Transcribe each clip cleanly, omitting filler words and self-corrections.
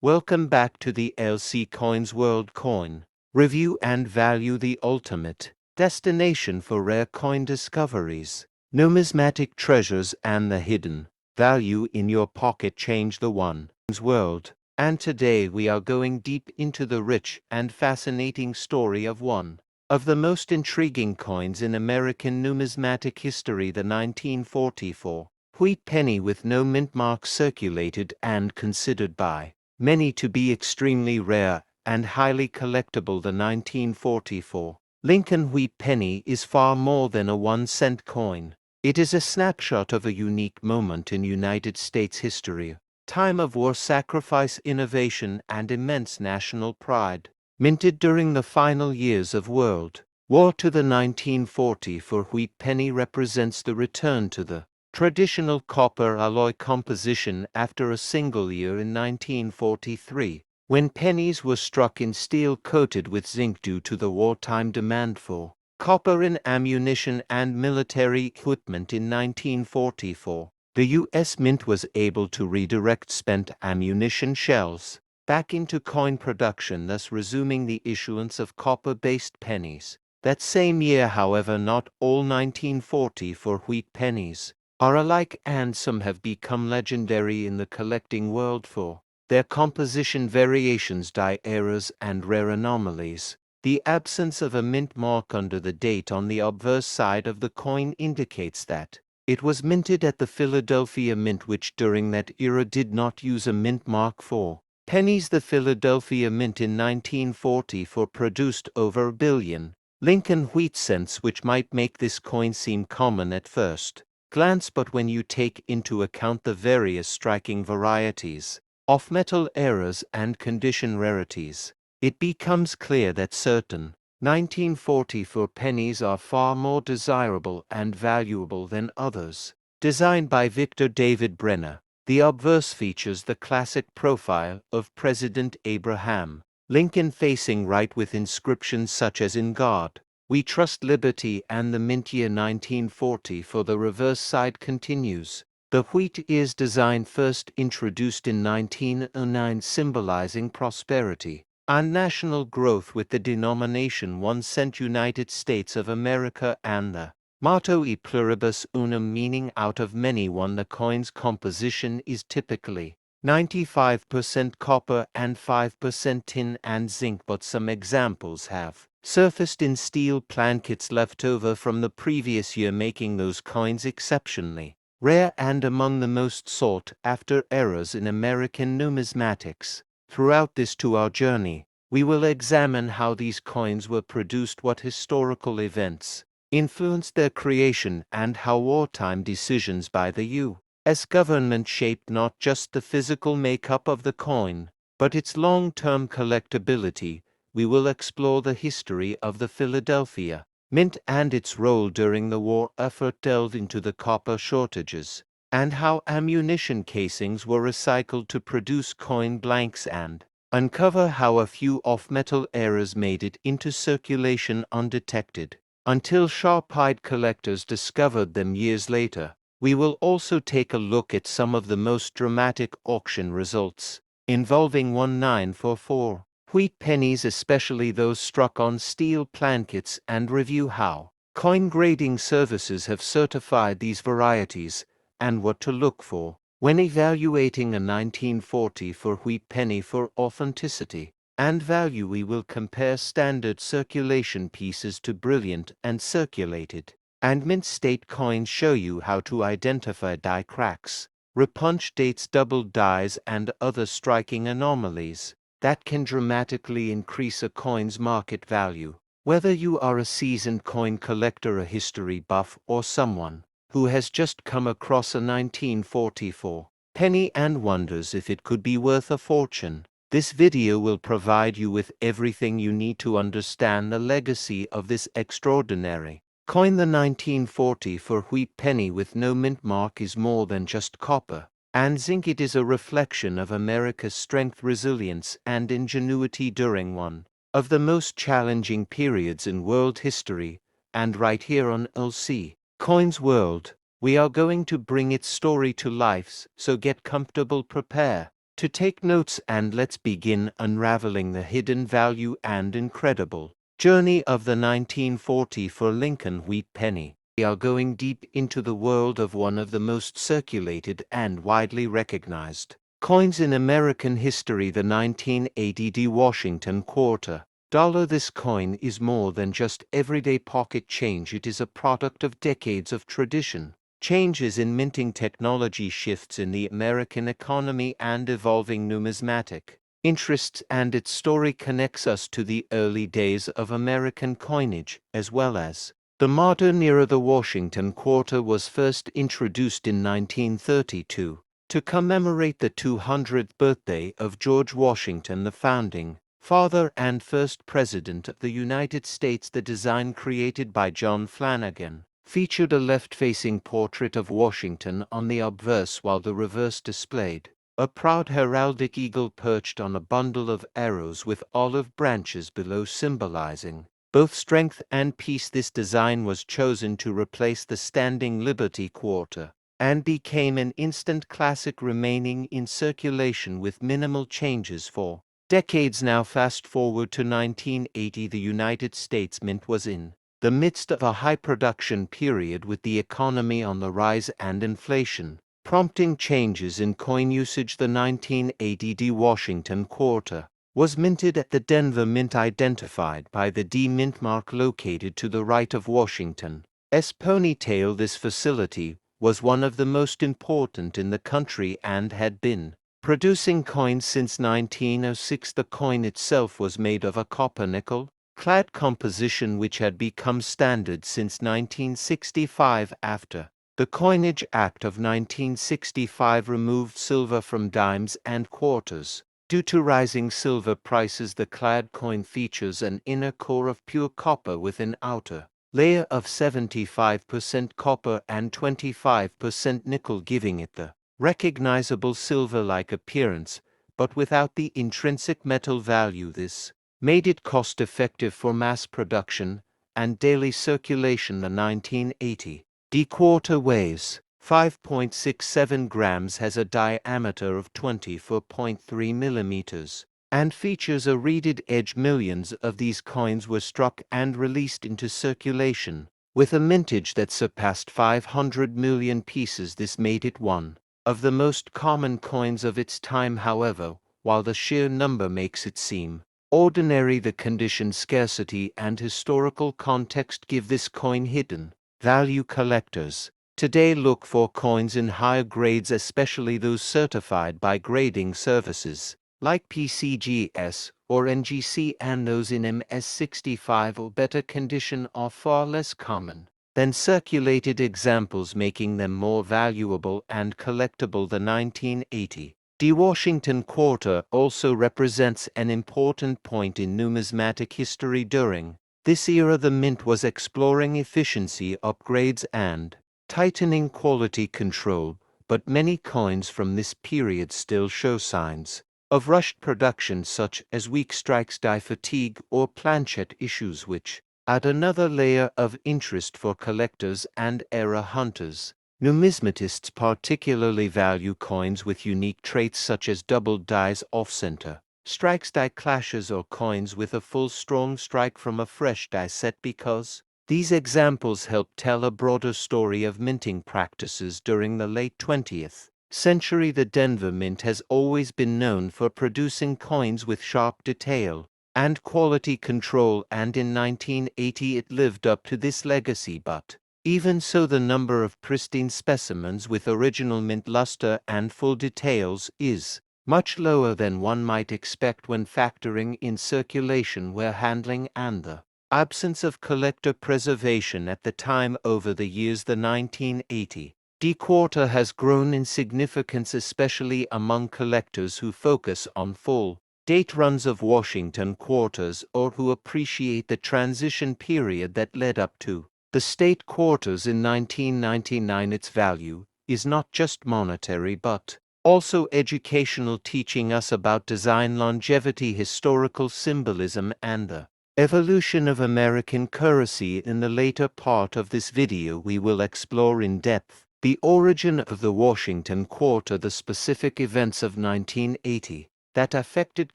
Welcome back to the LC Coins World Coin Review and Value, the ultimate destination for rare coin discoveries, numismatic treasures, and the hidden value in your pocket. Change the one's world. And today we are going deep into the rich and fascinating story of one of the most intriguing coins in American numismatic history, the 1944 Wheat Penny with no mint mark, circulated and considered by many to be extremely rare and highly collectible. The 1944 Lincoln Wheat Penny is far more than a 1-cent coin. It is a snapshot of a unique moment in United States history, time of war, sacrifice, innovation, and immense national pride. Minted during the final years of World War II, the 1944 Wheat Penny represents the return to the traditional copper alloy composition after a single year in 1943, when pennies were struck in steel coated with zinc due to the wartime demand for copper in ammunition and military equipment. In 1944, the U.S. Mint was able to redirect spent ammunition shells back into coin production, thus resuming the issuance of copper-based pennies. That same year, however, not all 1944 Wheat Pennies are alike, and some have become legendary in the collecting world for their composition variations, die errors, and rare anomalies. The absence of a mint mark under the date on the obverse side of the coin indicates that it was minted at the Philadelphia Mint, which during that era did not use a mint mark for pennies. The Philadelphia Mint in 1944 produced over a billion Lincoln wheat cents, which might make this coin seem common at first glance, but when you take into account the various striking varieties of metal errors and condition rarities, it becomes clear that certain 1944 pennies are far more desirable and valuable than others. Designed by Victor David Brenner, the obverse features the classic profile of President Abraham Lincoln facing right, with inscriptions such as "In God We Trust, Liberty," and the mint year 1940. For the reverse side continues. The wheat ears design, first introduced in 1909, symbolizing prosperity and national growth, with the denomination 1 cent, United States of America, and the motto E pluribus unum, meaning out of many one. The coin's composition is typically 95% copper and 5% tin and zinc, but some examples have surfaced in steel plankets left over from the previous year, making those coins exceptionally rare and among the most sought after errors in American numismatics. Throughout this 2-hour journey, we will examine how these coins were produced, what historical events influenced their creation, and how wartime decisions by the U.S. government shaped not just the physical makeup of the coin, but its long-term collectability. We will explore the history of the Philadelphia Mint and its role during the war effort, delve into the copper shortages, and how ammunition casings were recycled to produce coin blanks, and uncover how a few off-metal errors made it into circulation undetected until sharp-eyed collectors discovered them years later. We will also take a look at some of the most dramatic auction results involving 1944 wheat pennies, especially those struck on steel plankets, and review how coin grading services have certified these varieties and what to look for when evaluating a 1944 wheat penny for authenticity and value. We will compare standard circulation pieces to brilliant and circulated and mint state coins, show you how to identify die cracks, repunch dates, doubled dies, and other striking anomalies that can dramatically increase a coin's market value. Whether you are a seasoned coin collector, a history buff, or someone who has just come across a 1944 penny and wonders if it could be worth a fortune, this video will provide you with everything you need to understand the legacy of this extraordinary coin. The 1944 wheat penny with no mint mark is more than just copper and zinc. It is a reflection of America's strength, resilience, and ingenuity during one of the most challenging periods in world history. And right here on LC Coins World, we are going to bring its story to life, so get comfortable, prepare to take notes, and let's begin unraveling the hidden value and incredible journey of the 1944 Lincoln Wheat Penny. We are going deep into the world of one of the most circulated and widely recognized coins in American history, the 1980 Washington quarter dollar. This coin is more than just everyday pocket change. It is a product of decades of tradition, changes in minting technology, shifts in the American economy, and evolving numismatic interests, and its story connects us to the early days of American coinage, as well as the modern era. The Washington quarter was first introduced in 1932 to commemorate the 200th birthday of George Washington, the founding father and first president of the United States. The design, created by John Flanagan, featured a left-facing portrait of Washington on the obverse, while the reverse displayed a proud heraldic eagle perched on a bundle of arrows with olive branches below, symbolizing both strength and peace. This design was chosen to replace the standing Liberty quarter and became an instant classic, remaining in circulation with minimal changes for decades now. Fast forward to 1980, the United States Mint was in the midst of a high production period, with the economy on the rise and inflation prompting changes in coin usage. The 1980 Washington quarter was minted at the Denver Mint, identified by the D mint mark located to the right of Washington's ponytail. This facility was one of the most important in the country and had been producing coins since 1906. The coin itself was made of a copper nickel clad composition, which had become standard since 1965 after the Coinage Act of 1965 removed silver from dimes and quarters. Due to rising silver prices, the clad coin features an inner core of pure copper with an outer layer of 75% copper and 25% nickel, giving it the recognizable silver-like appearance, but without the intrinsic metal value. This made it cost-effective for mass production and daily circulation. The 1980 D quarter weighs 5.67 grams, has a diameter of 24.3 millimeters, and features a reeded edge. Millions of these coins were struck and released into circulation, with a mintage that surpassed 500 million pieces. This made it one of the most common coins of its time. However, while the sheer number makes it seem ordinary, the condition, scarcity, and historical context give this coin hidden value. Collectors today look for coins in higher grades, especially those certified by grading services like PCGS or NGC, and those in MS65 or better condition are far less common than circulated examples, making them more valuable and collectible. The 1980 D Washington quarter also represents an important point in numismatic history. During this era, the mint was exploring efficiency upgrades and tightening quality control, but many coins from this period still show signs of rushed production, such as weak strikes, die fatigue, or planchet issues, which add another layer of interest for collectors and era hunters. Numismatists particularly value coins with unique traits, such as doubled dies, off-center strikes, die clashes, or coins with a full strong strike from a fresh die set, because these examples help tell a broader story of minting practices during the late 20th century. The Denver Mint has always been known for producing coins with sharp detail and quality control, and in 1980 it lived up to this legacy. But even so, the number of pristine specimens with original mint luster and full details is much lower than one might expect when factoring in circulation, wear handling, and the absence of collector preservation at the time. Over the years, the 1980 D quarter has grown in significance, especially among collectors who focus on full date runs of Washington quarters, or who appreciate the transition period that led up to the state quarters in 1999. Its value is not just monetary but also educational, teaching us about design, longevity, historical symbolism, and the evolution of American currency. In the later part of this video, we will explore in depth The origin of the Washington quarter. The specific events of 1980 that affected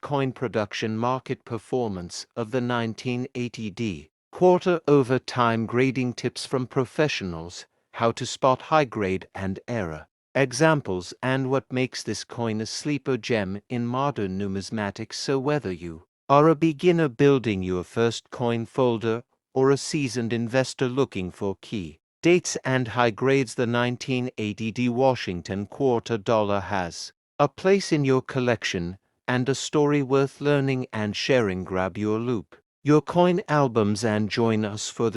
coin production. Market performance of the 1980 quarter over time. Grading tips from professionals, how to spot high grade and error examples, and what makes this coin a sleeper gem in modern numismatics. So whether you are a beginner building your first coin folder or a seasoned investor looking for key dates and high grades, the 1980 Washington quarter dollar has a place in your collection and a story worth learning and sharing. Grab your loop, your coin albums, and join us for the